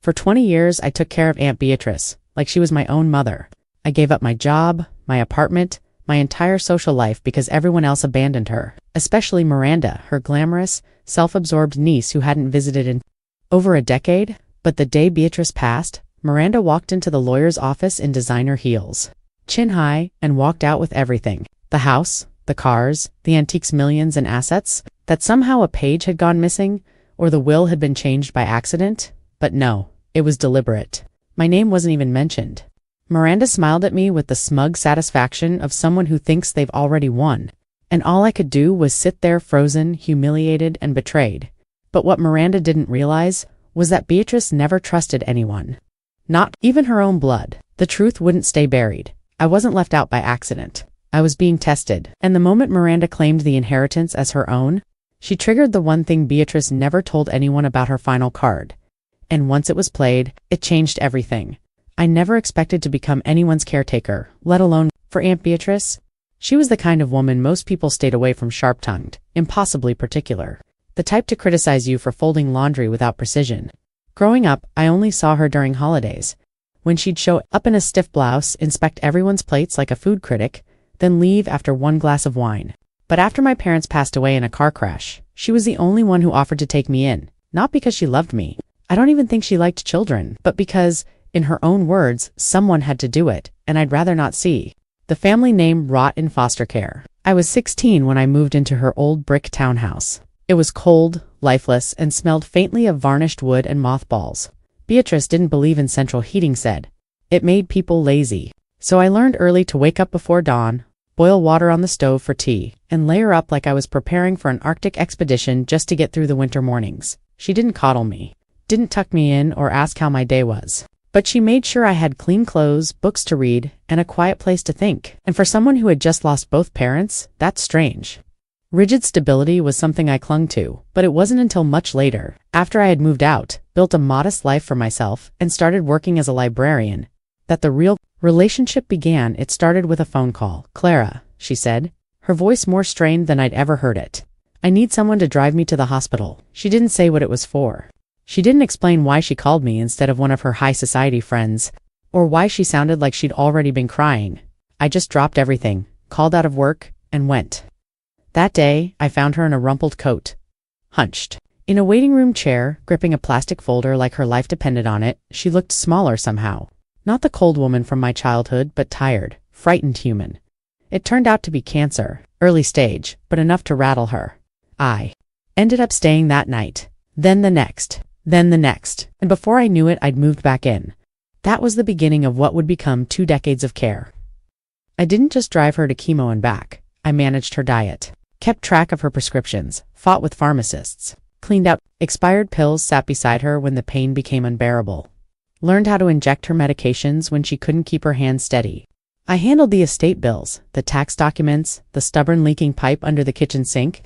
For 20 years, I took care of Aunt Beatrice, like she was my own mother. I gave up my job, my apartment, my entire social life because everyone else abandoned her, especially Miranda, her glamorous, self-absorbed niece who hadn't visited in over a decade. But the day Beatrice passed, Miranda walked into the lawyer's office in designer heels, chin high, and walked out with everything. The house, the cars, the antiques, millions in assets, that somehow a page had gone missing, or the will had been changed by accident. But no, it was deliberate. My name wasn't even mentioned. Miranda smiled at me with the smug satisfaction of someone who thinks they've already won, and all I could do was sit there frozen, humiliated, and betrayed. But what Miranda didn't realize was that Beatrice never trusted anyone. Not even her own blood. The truth wouldn't stay buried. I wasn't left out by accident. I was being tested, and the moment Miranda claimed the inheritance as her own, she triggered the one thing Beatrice never told anyone about: her final card. And once it was played, it changed everything. I never expected to become anyone's caretaker, let alone for Aunt Beatrice. She was the kind of woman most people stayed away from, sharp-tongued, impossibly particular. The type to criticize you for folding laundry without precision. Growing up, I only saw her during holidays, when she'd show up in a stiff blouse, inspect everyone's plates like a food critic, then leave after one glass of wine. But after my parents passed away in a car crash, she was the only one who offered to take me in, not because she loved me. I don't even think she liked children, but because, in her own words, someone had to do it, and I'd rather not see the family name rot in foster care. I was 16 when I moved into her old brick townhouse. It was cold, lifeless, and smelled faintly of varnished wood and mothballs. Beatrice didn't believe in central heating, said it made people lazy. So I learned early to wake up before dawn, boil water on the stove for tea, and layer up like I was preparing for an Arctic expedition just to get through the winter mornings. She didn't coddle me, didn't tuck me in or ask how my day was. But she made sure I had clean clothes, books to read, and a quiet place to think. And for someone who had just lost both parents, that's strange. Rigid stability was something I clung to, but it wasn't until much later, after I had moved out, built a modest life for myself, and started working as a librarian, that the real relationship began. It started with a phone call. "Clara," she said, her voice more strained than I'd ever heard it. "I need someone to drive me to the hospital." She didn't say what it was for. She didn't explain why she called me instead of one of her high society friends, or why she sounded like she'd already been crying. I just dropped everything, called out of work, and went. That day, I found her in a rumpled coat, hunched in a waiting room chair, gripping a plastic folder like her life depended on it. She looked smaller somehow. Not the cold woman from my childhood, but tired, frightened human. It turned out to be cancer, early stage, but enough to rattle her. I ended up staying that night, then the next, and before I knew it, I'd moved back in. That was the beginning of what would become 2 decades of care. I didn't just drive her to chemo and back. I managed her diet, kept track of her prescriptions, fought with pharmacists, cleaned out expired pills, sat beside her when the pain became unbearable, learned how to inject her medications when she couldn't keep her hands steady. I handled the estate bills, the tax documents, the stubborn leaking pipe under the kitchen sink.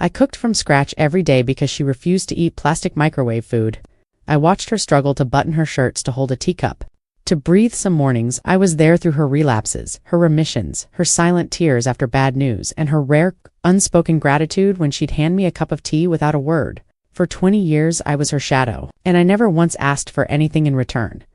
I cooked from scratch every day because she refused to eat plastic microwave food. I watched her struggle to button her shirts, to hold a teacup, to breathe some mornings. I was there through her relapses, her remissions, her silent tears after bad news, and her rare, unspoken gratitude when she'd hand me a cup of tea without a word. For 20 years, I was her shadow, and I never once asked for anything in return.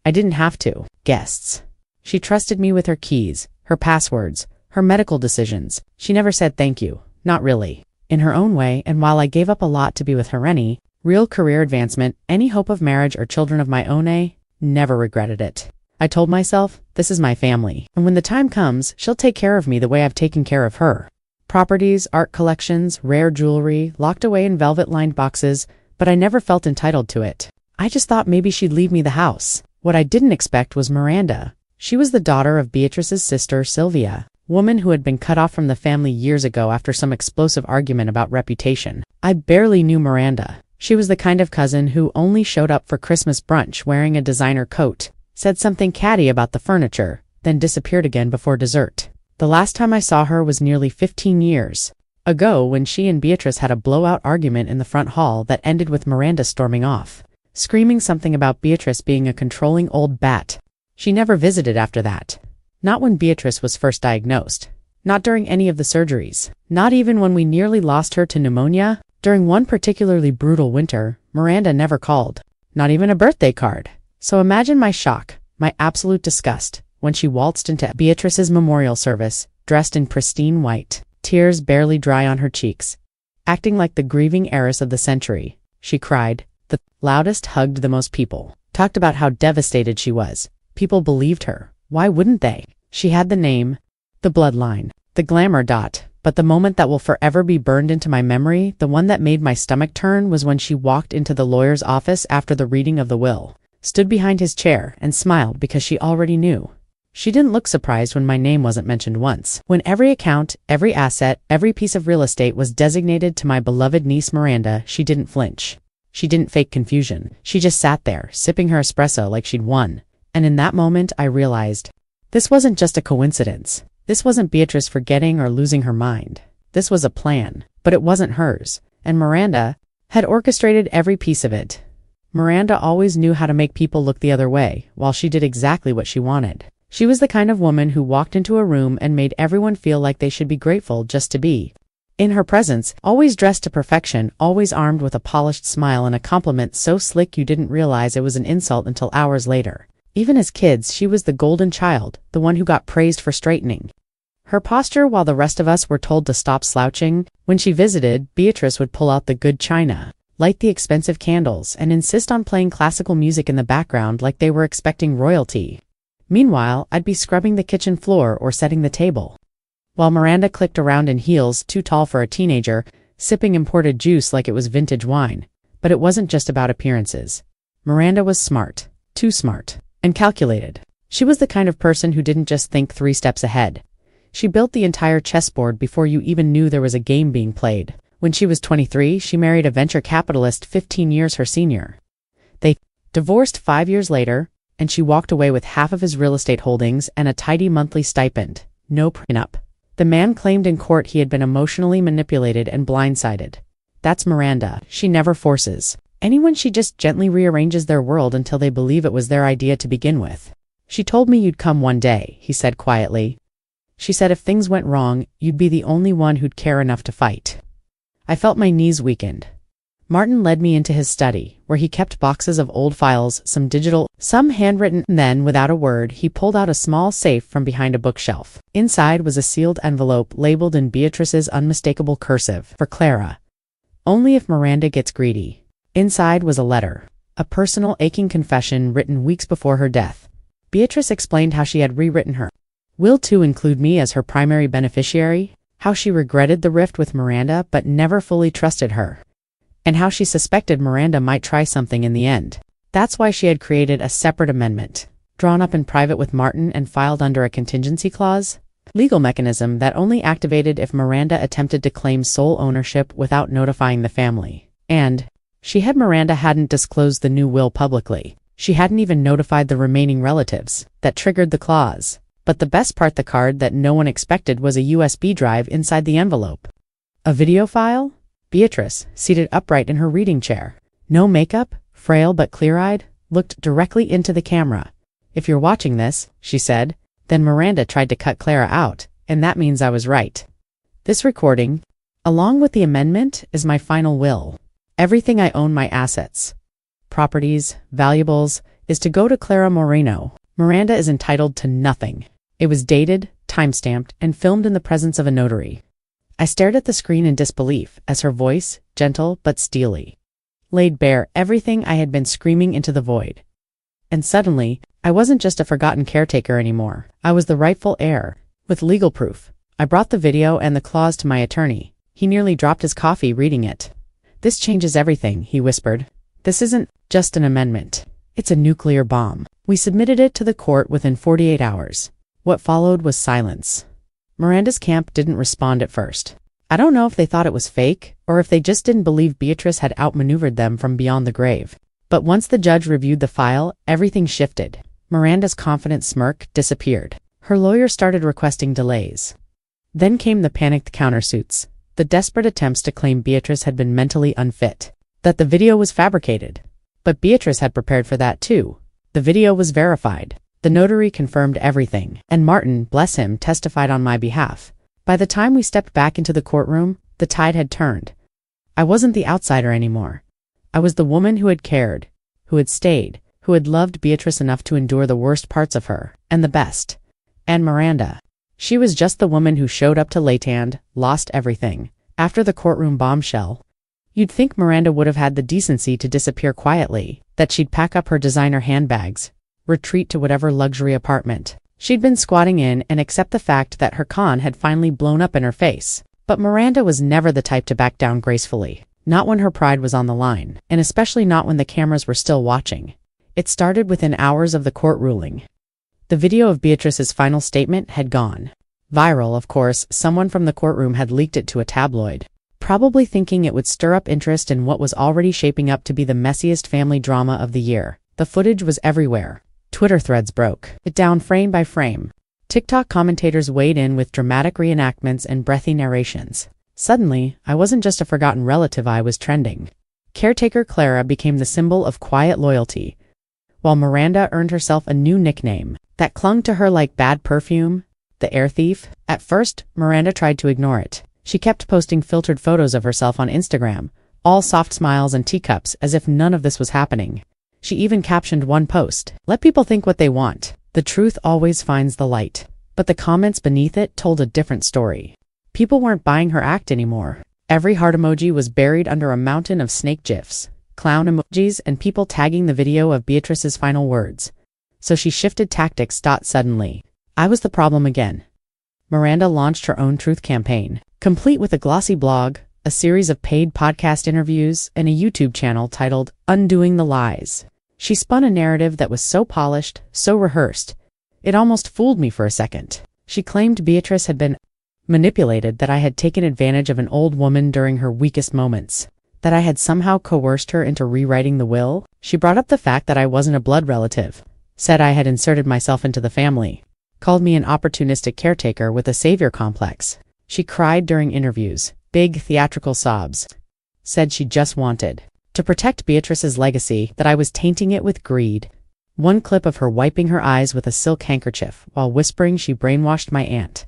I didn't have to. Guests. She trusted me with her keys, her passwords, her medical decisions. She never said thank you. Not really. In her own way, and while I gave up a lot to be with her, any real career advancement, any hope of marriage or children of my own, I never regretted it. I told myself, this is my family, and when the time comes, she'll take care of me the way I've taken care of her. Properties, art collections, rare jewelry, locked away in velvet-lined boxes, but I never felt entitled to it. I just thought maybe she'd leave me the house. What I didn't expect was Miranda. She was the daughter of Beatrice's sister, Sylvia, woman who had been cut off from the family years ago after some explosive argument about reputation. I barely knew Miranda. She was the kind of cousin who only showed up for Christmas brunch wearing a designer coat, said something catty about the furniture, then disappeared again before dessert. The last time I saw her was nearly 15 years ago, when she and Beatrice had a blowout argument in the front hall that ended with Miranda storming off, screaming something about Beatrice being a controlling old bat. She never visited after that. Not when Beatrice was first diagnosed. Not during any of the surgeries. Not even when we nearly lost her to pneumonia. During one particularly brutal winter, Miranda never called. Not even a birthday card. So imagine my shock, my absolute disgust, when she waltzed into Beatrice's memorial service, dressed in pristine white, tears barely dry on her cheeks. Acting like the grieving heiress of the century, she cried, the loudest, hugged the most people, talked about how devastated she was. People believed her. Why wouldn't they? She had the name, the bloodline, the glamour dot. But the moment that will forever be burned into my memory, the one that made my stomach turn, was when she walked into the lawyer's office after the reading of the will, stood behind his chair, and smiled because she already knew. She didn't look surprised when my name wasn't mentioned once. When every account, every asset, every piece of real estate was designated to my beloved niece Miranda, she didn't flinch. She didn't fake confusion. She just sat there, sipping her espresso like she'd won. And in that moment, I realized, this wasn't just a coincidence. This wasn't Beatrice forgetting or losing her mind. This was a plan, but it wasn't hers, and Miranda had orchestrated every piece of it. Miranda always knew how to make people look the other way, while she did exactly what she wanted. She was the kind of woman who walked into a room and made everyone feel like they should be grateful just to be in her presence, always dressed to perfection, always armed with a polished smile and a compliment so slick you didn't realize it was an insult until hours later. Even as kids, she was the golden child, the one who got praised for straightening her posture while the rest of us were told to stop slouching. When she visited, Beatrice would pull out the good china, light the expensive candles, and insist on playing classical music in the background like they were expecting royalty. Meanwhile, I'd be scrubbing the kitchen floor or setting the table, while Miranda clicked around in heels too tall for a teenager, sipping imported juice like it was vintage wine. But it wasn't just about appearances. Miranda was smart, too smart, and calculated. She was the kind of person who didn't just think 3 steps ahead. She built the entire chessboard before you even knew there was a game being played. When she was 23, she married a venture capitalist 15 years her senior. They divorced 5 years later, and she walked away with half of his real estate holdings and a tidy monthly stipend. No prenup. The man claimed in court he had been emotionally manipulated and blindsided. That's Miranda. She never forces anyone. She just gently rearranges their world until they believe it was their idea to begin with. She told me you'd come one day, he said quietly. She said if things went wrong, you'd be the only one who'd care enough to fight. I felt my knees weakened. Martin led me into his study, where he kept boxes of old files, some digital, some handwritten. Then, without a word, he pulled out a small safe from behind a bookshelf. Inside was a sealed envelope labeled in Beatrice's unmistakable cursive, for Clara. Only if Miranda gets greedy. Inside was a letter, a personal aching confession written weeks before her death. Beatrice explained how she had rewritten her will to include me as her primary beneficiary, how she regretted the rift with Miranda but never fully trusted her, and how she suspected Miranda might try something in the end. That's why she had created a separate amendment, drawn up in private with Martin and filed under a contingency clause, legal mechanism that only activated if Miranda attempted to claim sole ownership without notifying the family. And Miranda hadn't disclosed the new will publicly. She hadn't even notified the remaining relatives. That triggered the clause. But the best part, the card that no one expected, was a USB drive inside the envelope. A video file? Beatrice, seated upright in her reading chair, no makeup, frail but clear-eyed, looked directly into the camera. If you're watching this, she said, then Miranda tried to cut Clara out, and that means I was right. This recording, along with the amendment, is my final will. Everything I own, my assets, properties, valuables, is to go to Clara Moreno. Miranda is entitled to nothing. It was dated, time-stamped, and filmed in the presence of a notary. I stared at the screen in disbelief as her voice, gentle but steely, laid bare everything I had been screaming into the void. And suddenly, I wasn't just a forgotten caretaker anymore. I was the rightful heir, with legal proof. I brought the video and the clause to my attorney. He nearly dropped his coffee reading it. This changes everything, he whispered. This isn't just an amendment. It's a nuclear bomb. We submitted it to the court within 48 hours. What followed was silence. Miranda's camp didn't respond at first. I don't know if they thought it was fake, or if they just didn't believe Beatrice had outmaneuvered them from beyond the grave. But once the judge reviewed the file, everything shifted. Miranda's confident smirk disappeared. Her lawyer started requesting delays. Then came the panicked countersuits, the desperate attempts to claim Beatrice had been mentally unfit, that the video was fabricated. But Beatrice had prepared for that too. The video was verified. The notary confirmed everything, and Martin, bless him, testified on my behalf. By the time we stepped back into the courtroom, the tide had turned. I wasn't the outsider anymore. I was the woman who had cared, who had stayed, who had loved Beatrice enough to endure the worst parts of her, and the best. And Miranda. She was just the woman who showed up to Laytand, lost everything. After the courtroom bombshell, you'd think Miranda would have had the decency to disappear quietly, that she'd pack up her designer handbags, retreat to whatever luxury apartment she'd been squatting in, and accept the fact that her con had finally blown up in her face. But Miranda was never the type to back down gracefully. Not when her pride was on the line, and especially not when the cameras were still watching. It started within hours of the court ruling. The video of Beatrice's final statement had gone viral, of course. Someone from the courtroom had leaked it to a tabloid, probably thinking it would stir up interest in what was already shaping up to be the messiest family drama of the year. The footage was everywhere. Twitter threads broke it down frame by frame. TikTok commentators weighed in with dramatic reenactments and breathy narrations. Suddenly, I wasn't just a forgotten relative, I was trending. Caretaker Clara became the symbol of quiet loyalty, while Miranda earned herself a new nickname that clung to her like bad perfume, the air thief. At first, Miranda tried to ignore it. She kept posting filtered photos of herself on Instagram, all soft smiles and teacups, as if none of this was happening. She even captioned one post, "Let people think what they want. The truth always finds the light." But the comments beneath it told a different story. People weren't buying her act anymore. Every heart emoji was buried under a mountain of snake gifs, clown emojis, and people tagging the video of Beatrice's final words. So she shifted tactics. Suddenly, I was the problem again. Miranda launched her own truth campaign, complete with a glossy blog, a series of paid podcast interviews, and a YouTube channel titled Undoing the Lies. She spun a narrative that was so polished, so rehearsed, it almost fooled me for a second. She claimed Beatrice had been manipulated, that I had taken advantage of an old woman during her weakest moments, that I had somehow coerced her into rewriting the will. She brought up the fact that I wasn't a blood relative, said I had inserted myself into the family, called me an opportunistic caretaker with a savior complex. She cried during interviews, big theatrical sobs, said she just wanted to protect Beatrice's legacy, that I was tainting it with greed. One clip of her wiping her eyes with a silk handkerchief while whispering she brainwashed my aunt.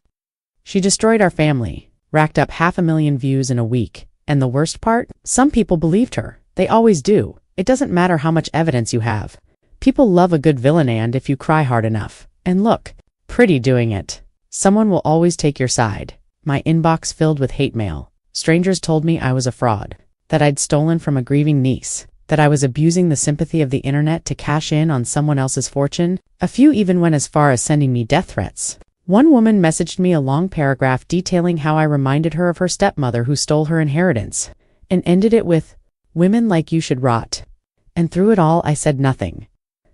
She destroyed our family, racked up 500,000 views in a week, and the worst part? Some people believed her. They always do. It doesn't matter how much evidence you have. People love a good villain, and if you cry hard enough, and look pretty doing it, someone will always take your side. My inbox filled with hate mail. Strangers told me I was a fraud, that I'd stolen from a grieving niece, that I was abusing the sympathy of the internet to cash in on someone else's fortune. A few even went as far as sending me death threats. One woman messaged me a long paragraph detailing how I reminded her of her stepmother who stole her inheritance, and ended it with, "Women like you should rot." And through it all, I said nothing.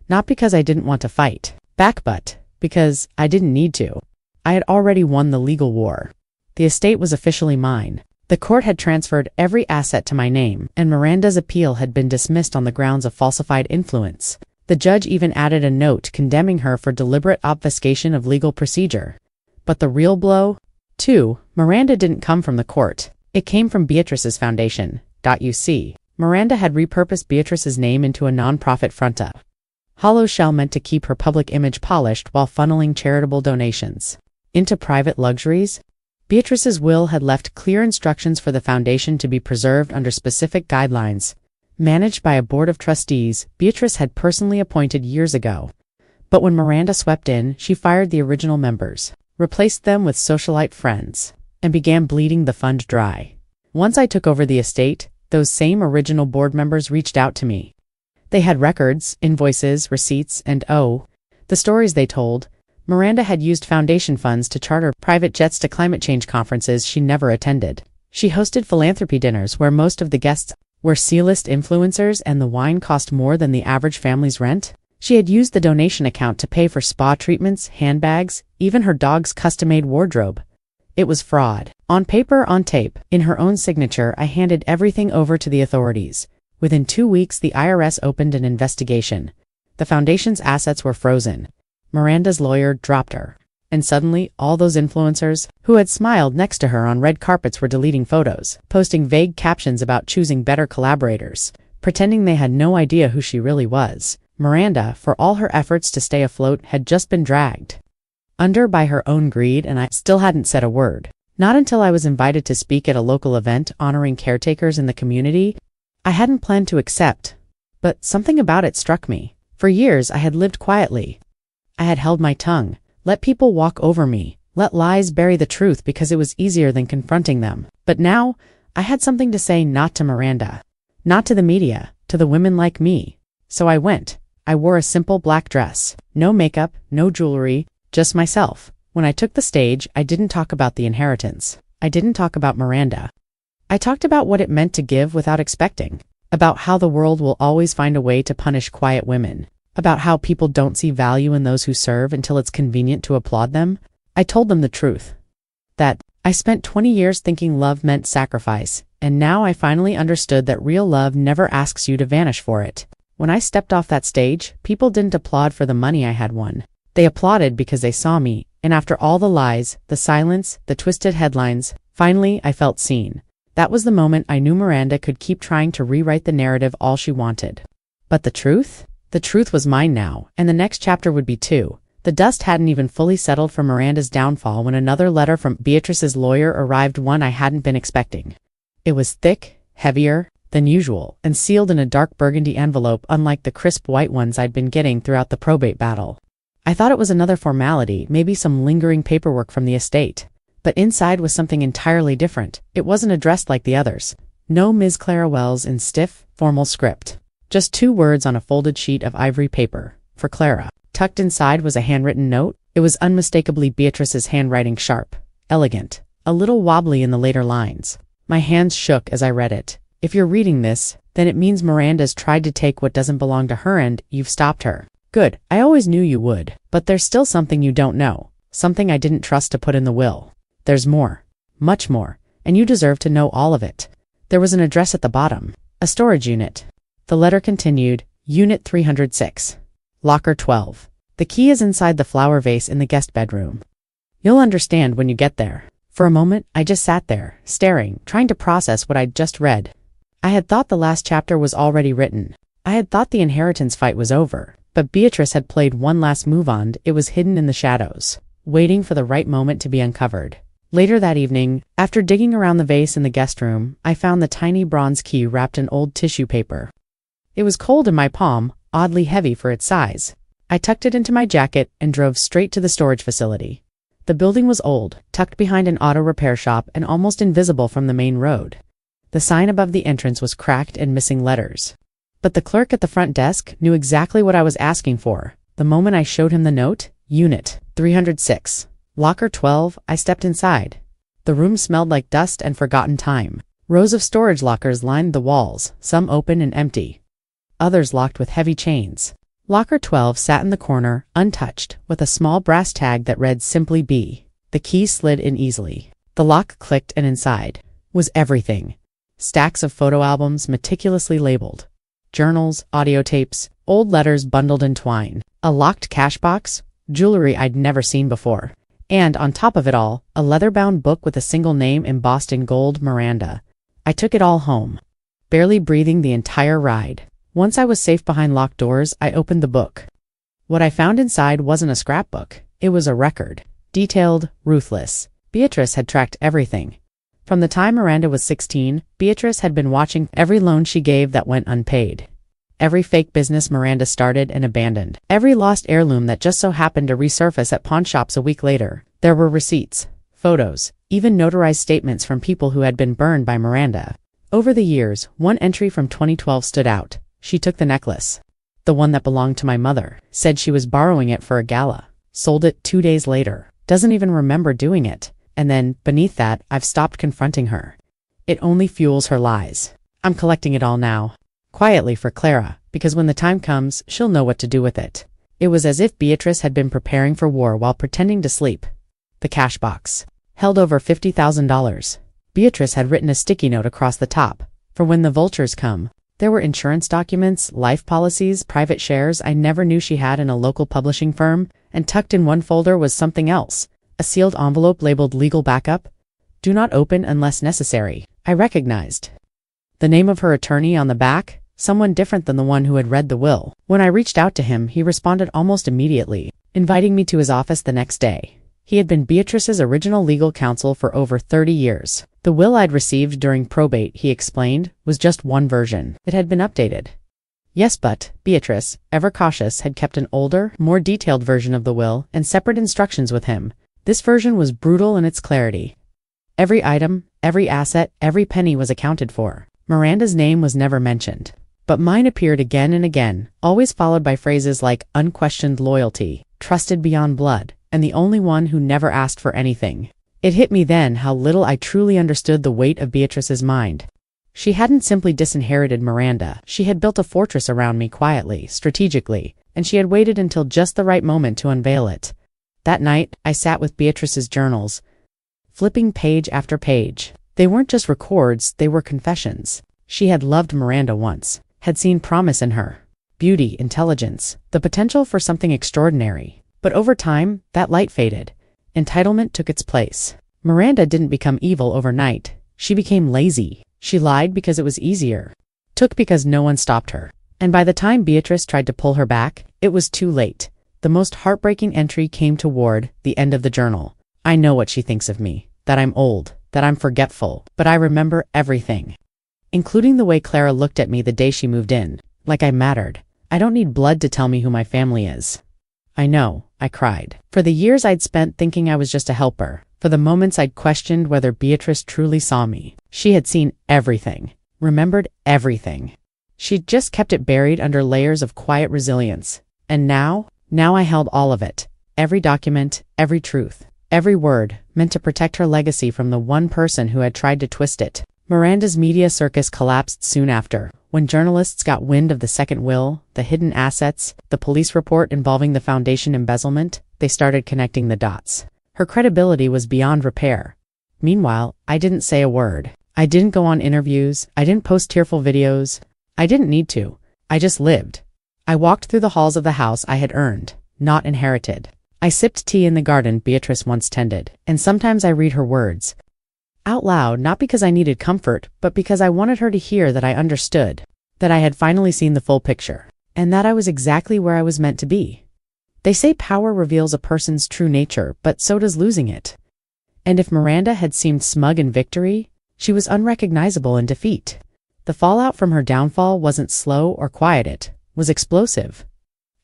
Not because I didn't want to fight back, but because I didn't need to. I had already won the legal war. The estate was officially mine. The court had transferred every asset to my name, and Miranda's appeal had been dismissed on the grounds of falsified influence. The judge even added a note condemning her for deliberate obfuscation of legal procedure. But the real blow? Too, Miranda didn't come from the court. It came from Beatrice's foundation. You see, Miranda had repurposed Beatrice's name into a non-profit fronta. Hollow shell meant to keep her public image polished while funneling charitable donations into private luxuries. Beatrice's will had left clear instructions for the foundation to be preserved under specific guidelines, managed by a board of trustees Beatrice had personally appointed years ago. But when Miranda swept in, she fired the original members, replaced them with socialite friends, and began bleeding the fund dry. Once I took over the estate, those same original board members reached out to me. They had records, invoices, receipts, and the stories they told. Miranda had used foundation funds to charter private jets to climate change conferences she never attended. She hosted philanthropy dinners where most of the guests were C-list influencers and the wine cost more than the average family's rent. She had used the donation account to pay for spa treatments, handbags, even her dog's custom-made wardrobe. It was fraud. On paper, on tape, in her own signature, I handed everything over to the authorities. Within 2 weeks, the IRS opened an investigation. The foundation's assets were frozen. Miranda's lawyer dropped her. And suddenly, all those influencers who had smiled next to her on red carpets were deleting photos, posting vague captions about choosing better collaborators, pretending they had no idea who she really was. Miranda, for all her efforts to stay afloat, had just been dragged under by her own greed, and I still hadn't said a word. Not until I was invited to speak at a local event honoring caretakers in the community. I hadn't planned to accept, But something about it struck me. For years I had lived quietly. I had held my tongue, let people walk over me, let lies bury the truth because it was easier than confronting them. But now, I had something to say, not to Miranda, not to the media, to the women like me. So I went. I wore a simple black dress, no makeup, no jewelry, just myself. When I took the stage, I didn't talk about the inheritance. I didn't talk about Miranda. I talked about what it meant to give without expecting, about how the world will always find a way to punish quiet women, about how people don't see value in those who serve until it's convenient to applaud them. I told them the truth. That I spent 20 years thinking love meant sacrifice, and now I finally understood that real love never asks you to vanish for it. When I stepped off that stage, people didn't applaud for the money I had won. They applauded because they saw me, and after all the lies, the silence, the twisted headlines, finally I felt seen. That was the moment I knew Miranda could keep trying to rewrite the narrative all she wanted. But the truth? The truth was mine now, and the next chapter would be too. The dust hadn't even fully settled for Miranda's downfall when another letter from Beatrice's lawyer arrived, one I hadn't been expecting. It was thick, heavier than usual, and sealed in a dark burgundy envelope unlike the crisp white ones I'd been getting throughout the probate battle. I thought it was another formality, maybe some lingering paperwork from the estate. But inside was something entirely different. It wasn't addressed like the others. No Ms. Clara Wells in stiff, formal script. Just 2 words on a folded sheet of ivory paper. For Clara. Tucked inside was a handwritten note. It was unmistakably Beatrice's handwriting, sharp, elegant, a little wobbly in the later lines. My hands shook as I read it. If you're reading this, then it means Miranda's tried to take what doesn't belong to her and you've stopped her. Good. I always knew you would. But there's still something you don't know. Something I didn't trust to put in the will. There's more. Much more. And you deserve to know all of it. There was an address at the bottom. A storage unit. The letter continued, Unit 306. Locker 12. The key is inside the flower vase in the guest bedroom. You'll understand when you get there. For a moment, I just sat there, staring, trying to process what I'd just read. I had thought the last chapter was already written. I had thought the inheritance fight was over. But Beatrice had played one last move on. It was hidden in the shadows, waiting for the right moment to be uncovered. Later that evening, after digging around the vase in the guest room, I found the tiny bronze key wrapped in old tissue paper. It was cold in my palm, oddly heavy for its size. I tucked it into my jacket and drove straight to the storage facility. The building was old, tucked behind an auto repair shop and almost invisible from the main road. The sign above the entrance was cracked and missing letters. But the clerk at the front desk knew exactly what I was asking for. The moment I showed him the note, Unit 306, Locker 12, I stepped inside. The room smelled like dust and forgotten time. Rows of storage lockers lined the walls, some open and empty. Others locked with heavy chains. Locker 12 sat in the corner, untouched, with a small brass tag that read simply B. The key slid in easily. The lock clicked and inside was everything. Stacks of photo albums meticulously labeled. Journals, audio tapes, old letters bundled in twine. A locked cash box, jewelry I'd never seen before. And on top of it all, a leather-bound book with a single name embossed in gold, Miranda. I took it all home, barely breathing the entire ride. Once I was safe behind locked doors, I opened the book. What I found inside wasn't a scrapbook. It was a record. Detailed, ruthless. Beatrice had tracked everything. From the time Miranda was 16, Beatrice had been watching every loan she gave that went unpaid. Every fake business Miranda started and abandoned. Every lost heirloom that just so happened to resurface at pawn shops a week later. There were receipts, photos, even notarized statements from people who had been burned by Miranda. Over the years, one entry from 2012 stood out. She took the necklace. The one that belonged to my mother. Said she was borrowing it for a gala. Sold it 2 days later. Doesn't even remember doing it. And then, beneath that, I've stopped confronting her. It only fuels her lies. I'm collecting it all now. Quietly for Clara, because when the time comes, she'll know what to do with it. It was as if Beatrice had been preparing for war while pretending to sleep. The cash box held over $50,000. Beatrice had written a sticky note across the top. For when the vultures come. There were insurance documents, life policies, private shares I never knew she had in a local publishing firm, and tucked in one folder was something else. A sealed envelope labeled legal backup. Do not open unless necessary. I recognized the name of her attorney on the back, someone different than the one who had read the will. When I reached out to him, he responded almost immediately, inviting me to his office the next day. He had been Beatrice's original legal counsel for over 30 years. The will I'd received during probate, he explained, was just one version. It had been updated. Yes, but Beatrice, ever cautious, had kept an older, more detailed version of the will and separate instructions with him. This version was brutal in its clarity. Every item, every asset, every penny was accounted for. Miranda's name was never mentioned. But mine appeared again and again, always followed by phrases like unquestioned loyalty, trusted beyond blood, and the only one who never asked for anything. It hit me then how little I truly understood the weight of Beatrice's mind. She hadn't simply disinherited Miranda, she had built a fortress around me quietly, strategically, and she had waited until just the right moment to unveil it. That night, I sat with Beatrice's journals, flipping page after page. They weren't just records, they were confessions. She had loved Miranda once, had seen promise in her, beauty, intelligence, the potential for something extraordinary. But over time, that light faded. Entitlement took its place. Miranda didn't become evil overnight. She became lazy. She lied because it was easier, took because no one stopped her. And by the time Beatrice tried to pull her back, it was too late. The most heartbreaking entry came toward the end of the journal. I know what she thinks of me, that I'm old, that I'm forgetful, but I remember everything. Including the way Clara looked at me the day she moved in, like I mattered. I don't need blood to tell me who my family is. I know, I cried. For the years I'd spent thinking I was just a helper. For the moments I'd questioned whether Beatrice truly saw me. She had seen everything, remembered everything. She'd just kept it buried under layers of quiet resilience. And now I held all of it. Every document, every truth, every word, meant to protect her legacy from the one person who had tried to twist it. Miranda's media circus collapsed soon after. When journalists got wind of the second will, the hidden assets, the police report involving the foundation embezzlement, they started connecting the dots. Her credibility was beyond repair. Meanwhile, I didn't say a word. I didn't go on interviews. I didn't post tearful videos. I didn't need to. I just lived. I walked through the halls of the house I had earned, not inherited. I sipped tea in the garden Beatrice once tended, and sometimes I read her words out loud, not because I needed comfort, but because I wanted her to hear that I understood, that I had finally seen the full picture, and that I was exactly where I was meant to be. They say power reveals a person's true nature, but so does losing it. And if Miranda had seemed smug in victory, she was unrecognizable in defeat. The fallout from her downfall wasn't slow or quiet, it was explosive.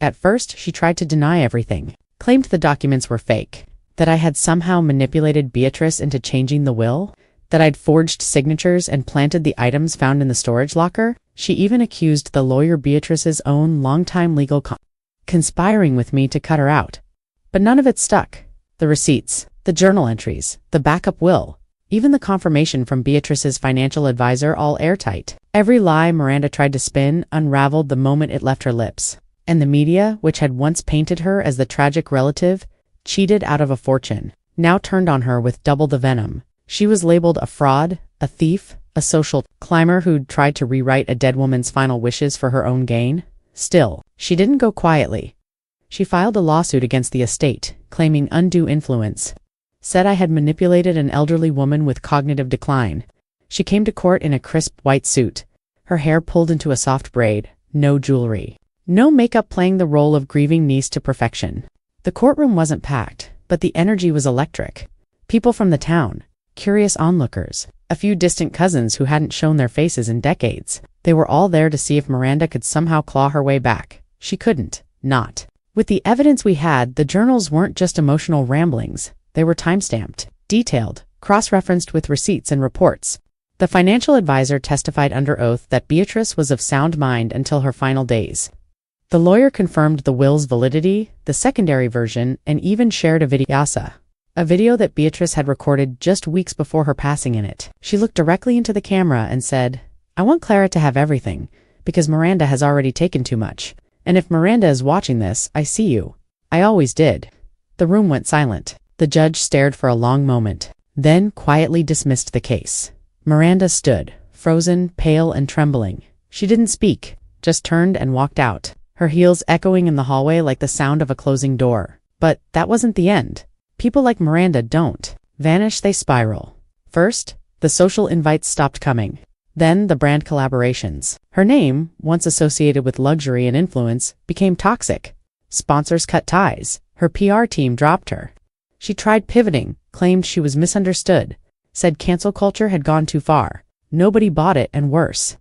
At first, she tried to deny everything, claimed the documents were fake, that I had somehow manipulated Beatrice into changing the will, that I'd forged signatures and planted the items found in the storage locker. She even accused the lawyer Beatrice's own longtime legal conspiring with me to cut her out. But none of it stuck. The receipts, the journal entries, the backup will, even the confirmation from Beatrice's financial advisor, all airtight. Every lie Miranda tried to spin unraveled the moment it left her lips. And the media, which had once painted her as the tragic relative, cheated out of a fortune, now turned on her with double the venom. She was labeled a fraud, a thief, a social climber who'd tried to rewrite a dead woman's final wishes for her own gain. Still, she didn't go quietly. She filed a lawsuit against the estate, claiming undue influence. Said I had manipulated an elderly woman with cognitive decline. She came to court in a crisp white suit, her hair pulled into a soft braid, no jewelry, no makeup, playing the role of grieving niece to perfection. The courtroom wasn't packed, but the energy was electric. People from the town, curious onlookers, a few distant cousins who hadn't shown their faces in decades. They were all there to see if Miranda could somehow claw her way back. She couldn't. Not. With the evidence we had, the journals weren't just emotional ramblings. They were time-stamped, detailed, cross-referenced with receipts and reports. The financial advisor testified under oath that Beatrice was of sound mind until her final days. The lawyer confirmed the will's validity, the secondary version, and even shared a video that Beatrice had recorded just weeks before her passing. In it, she looked directly into the camera and said, "I want Clara to have everything, because Miranda has already taken too much. And if Miranda is watching this, I see you. I always did." The room went silent. The judge stared for a long moment, then quietly dismissed the case. Miranda stood, frozen, pale, and trembling. She didn't speak, just turned and walked out, her heels echoing in the hallway like the sound of a closing door. But that wasn't the end. People like Miranda don't vanish, they spiral. First, the social invites stopped coming. Then the brand collaborations. Her name, once associated with luxury and influence, became toxic. Sponsors cut ties. Her PR team dropped her. She tried pivoting, claimed she was misunderstood, said cancel culture had gone too far. Nobody bought it, and worse.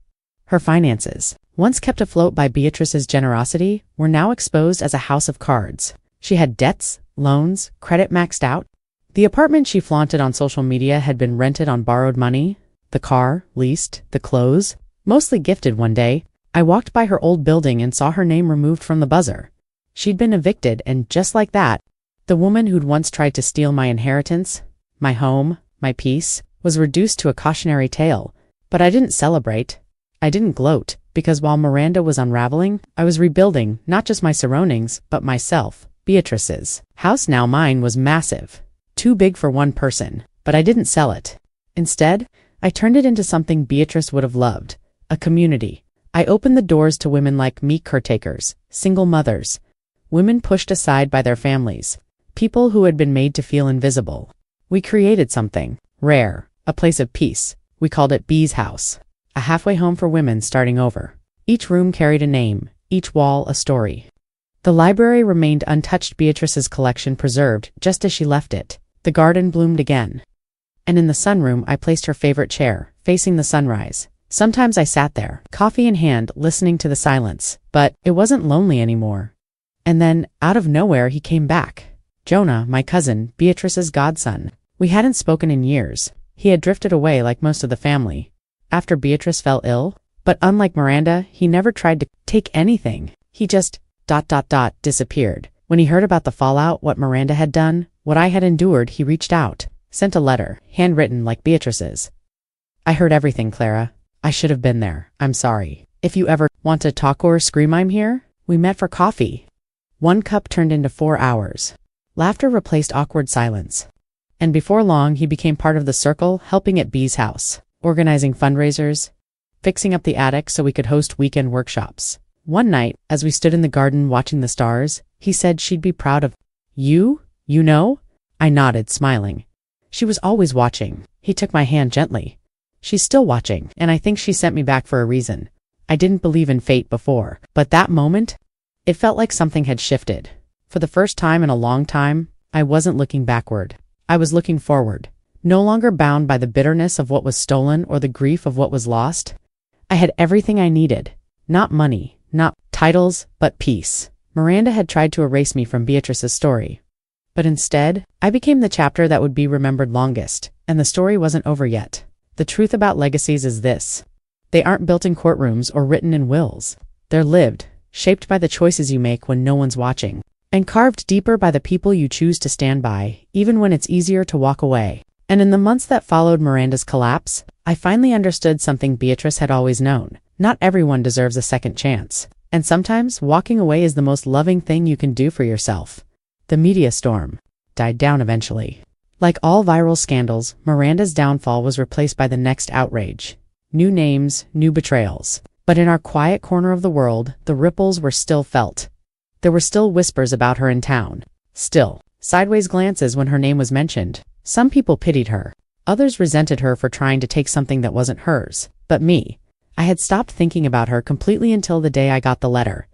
Her finances. once kept afloat by Beatrice's generosity, were now exposed as a house of cards. She had debts, loans, credit maxed out. The apartment she flaunted on social media had been rented on borrowed money, the car leased, the clothes mostly gifted. One day, I walked by her old building and saw her name removed from the buzzer. She'd been evicted, and just like that, the woman who'd once tried to steal my inheritance, my home, my peace, was reduced to a cautionary tale. But I didn't celebrate. I didn't gloat, because while Miranda was unraveling, I was rebuilding not just my surroundings, but myself. Beatrice's house, now mine, was massive. Too big for one person, but I didn't sell it. Instead, I turned it into something Beatrice would have loved, a community. I opened the doors to women like me, caretakers, single mothers, women pushed aside by their families, people who had been made to feel invisible. We created something rare, a place of peace. We called it Bee's House, a halfway home for women starting over. Each room carried a name, each wall a story. The library remained untouched, Beatrice's collection preserved just as she left it. The garden bloomed again. And in the sunroom I placed her favorite chair, facing the sunrise. Sometimes I sat there, coffee in hand, listening to the silence, but it wasn't lonely anymore. And then, out of nowhere, he came back. Jonah, my cousin, Beatrice's godson. We hadn't spoken in years. He had drifted away like most of the family after Beatrice fell ill, but unlike Miranda, he never tried to take anything. He just disappeared. When he heard about the fallout, what Miranda had done, what I had endured, he reached out, sent a letter, handwritten like Beatrice's. I heard everything, Clara. I should have been there. I'm sorry. If you ever want to talk or scream, I'm here. We met for coffee. 1 cup turned into 4 hours. Laughter replaced awkward silence. And before long, he became part of the circle, helping at Bee's house, organizing fundraisers, fixing up the attic so we could host weekend workshops. One night, as we stood in the garden watching the stars, he said she'd be proud of you, you know? I nodded, smiling. She was always watching. He took my hand gently. She's still watching, and I think she sent me back for a reason. I didn't believe in fate before, but that moment, it felt like something had shifted. For the first time in a long time, I wasn't looking backward. I was looking forward, no longer bound by the bitterness of what was stolen or the grief of what was lost. I had everything I needed. Not money, not titles, but peace. Miranda had tried to erase me from Beatrice's story. But instead, I became the chapter that would be remembered longest, and the story wasn't over yet. The truth about legacies is this. They aren't built in courtrooms or written in wills. They're lived, shaped by the choices you make when no one's watching, and carved deeper by the people you choose to stand by, even when it's easier to walk away. And in the months that followed Miranda's collapse, I finally understood something Beatrice had always known. Not everyone deserves a second chance. And sometimes, walking away is the most loving thing you can do for yourself. The media storm died down eventually. Like all viral scandals, Miranda's downfall was replaced by the next outrage. New names, new betrayals. But in our quiet corner of the world, the ripples were still felt. There were still whispers about her in town. Still, sideways glances when her name was mentioned. Some people pitied her. Others resented her for trying to take something that wasn't hers. But me, I had stopped thinking about her completely until the day I got the letter.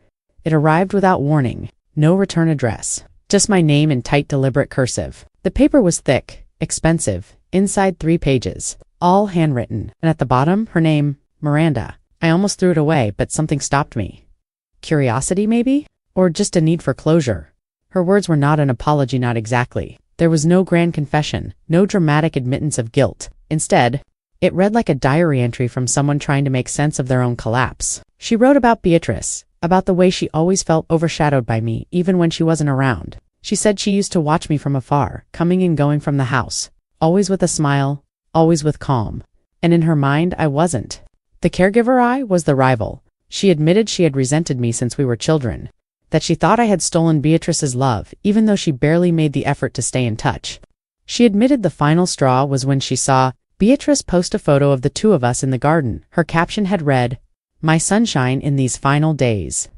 It arrived without warning. No return address. Just my name in tight, deliberate cursive. The paper was thick, expensive, inside 3 pages, all handwritten, and at the bottom, her name, Miranda. I almost threw it away, but something stopped me. Curiosity, maybe? Or just a need for closure. Her words were not an apology, not exactly. There was no grand confession, no dramatic admittance of guilt. Instead, it read like a diary entry from someone trying to make sense of their own collapse. She wrote about Beatrice, about the way she always felt overshadowed by me, even when she wasn't around. She said she used to watch me from afar, coming and going from the house, always with a smile, always with calm. And in her mind, I wasn't. The caregiver I was the rival. She admitted she had resented me since we were children, that she thought I had stolen Beatrice's love, even though she barely made the effort to stay in touch. She admitted the final straw was when she saw Beatrice post a photo of the 2 of us in the garden. Her caption had read, "My sunshine in these final days."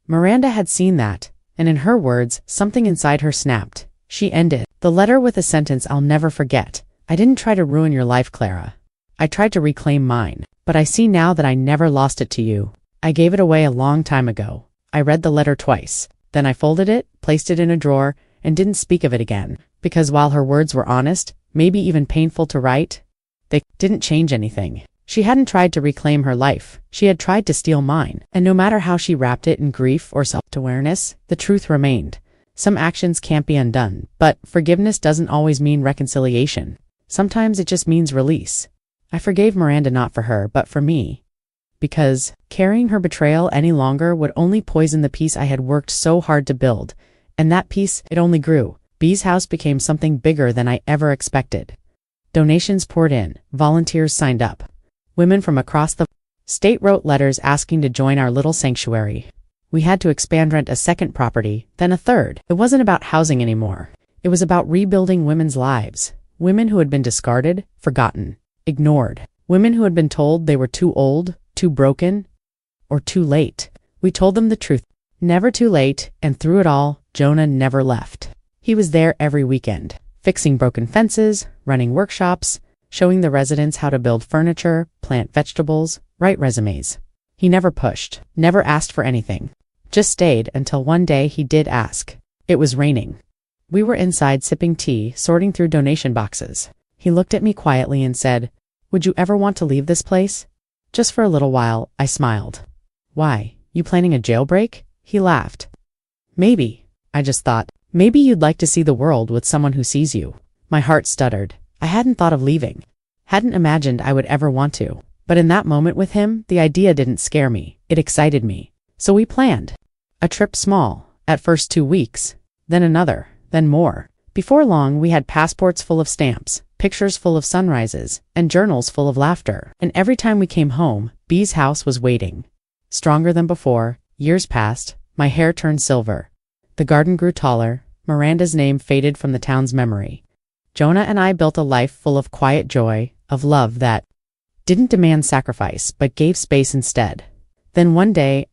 Miranda had seen that, and in her words, something inside her snapped. She ended the letter with a sentence I'll never forget. "I didn't try to ruin your life, Clara. I tried to reclaim mine, but I see now that I never lost it to you. I gave it away a long time ago." I read the letter twice. Then I folded it, placed it in a drawer, and didn't speak of it again. Because while her words were honest, maybe even painful to write, they didn't change anything. She hadn't tried to reclaim her life, she had tried to steal mine, and no matter how she wrapped it in grief or self-awareness, the truth remained. Some actions can't be undone, but forgiveness doesn't always mean reconciliation. Sometimes it just means release. I forgave Miranda not for her, but for me. Because carrying her betrayal any longer would only poison the peace I had worked so hard to build. And that peace, it only grew. B's house became something bigger than I ever expected. Donations poured in, volunteers signed up. Women from across the state wrote letters asking to join our little sanctuary. We had to expand, rent a second property, then a third. It wasn't about housing anymore. It was about rebuilding women's lives. Women who had been discarded, forgotten, ignored. Women who had been told they were too old, too broken, or too late. We told them the truth. Never too late, and through it all, Jonah never left. He was there every weekend, fixing broken fences, running workshops, showing the residents how to build furniture, plant vegetables, write resumes. He never pushed, never asked for anything. Just stayed until one day he did ask. It was raining. We were inside sipping tea, sorting through donation boxes. He looked at me quietly and said, "Would you ever want to leave this place?" Just for a little while, I smiled. "Why, you planning a jailbreak?" He laughed. "Maybe," I just thought. "Maybe you'd like to see the world with someone who sees you." My heart stuttered. I hadn't thought of leaving. Hadn't imagined I would ever want to. But in that moment with him, the idea didn't scare me. It excited me. So we planned. A trip small, at first 2 weeks, then another, then more. Before long, we had passports full of stamps, pictures full of sunrises, and journals full of laughter. And every time we came home, B's house was waiting. Stronger than before, years passed, my hair turned silver. The garden grew taller, Miranda's name faded from the town's memory. Jonah and I built a life full of quiet joy, of love that didn't demand sacrifice, but gave space instead. Then one day,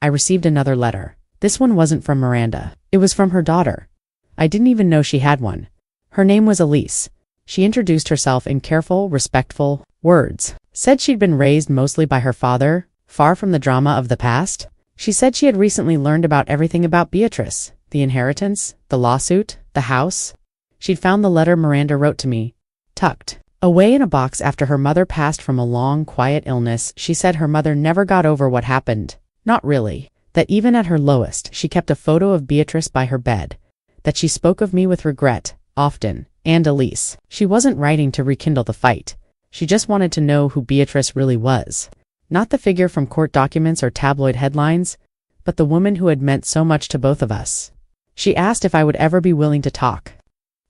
I received another letter. This one wasn't from Miranda. It was from her daughter. I didn't even know she had one. Her name was Elise. She introduced herself in careful, respectful words. Said she'd been raised mostly by her father, far from the drama of the past. She said she had recently learned about everything about Beatrice, the inheritance, the lawsuit, the house. She'd found the letter Miranda wrote to me, tucked away in a box after her mother passed from a long, quiet illness. She said her mother never got over what happened. Not really. That even at her lowest, she kept a photo of Beatrice by her bed. That she spoke of me with regret, often, and Elise. She wasn't writing to rekindle the fight. She just wanted to know who Beatrice really was. Not the figure from court documents or tabloid headlines, but the woman who had meant so much to both of us. She asked if I would ever be willing to talk.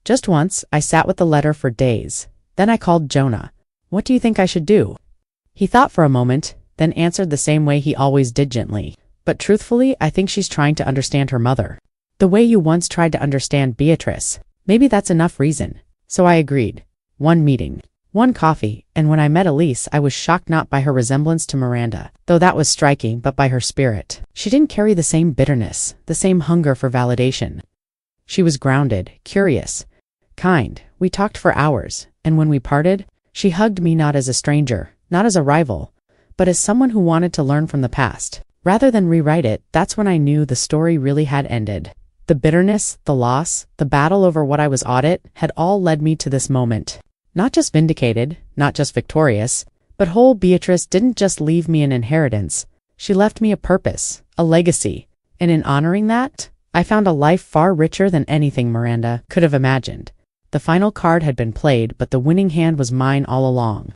Just once, I sat with the letter for days. Then I called Jonah. "What do you think I should do?" He thought for a moment, then answered the same way he always did, gently. "But truthfully, I think she's trying to understand her mother. The way you once tried to understand Beatrice. Maybe that's enough reason." So I agreed. One meeting. One coffee, and when I met Elise, I was shocked not by her resemblance to Miranda, though that was striking, but by her spirit. She didn't carry the same bitterness, the same hunger for validation. She was grounded, curious, kind. We talked for hours, and when we parted, she hugged me not as a stranger, not as a rival, but as someone who wanted to learn from the past. Rather than rewrite it, that's when I knew the story really had ended. The bitterness, the loss, the battle over what I was owed had all led me to this moment. Not just vindicated, not just victorious, but whole. Beatrice didn't just leave me an inheritance. She left me a purpose, a legacy. And in honoring that, I found a life far richer than anything Miranda could have imagined. The final card had been played, but the winning hand was mine all along.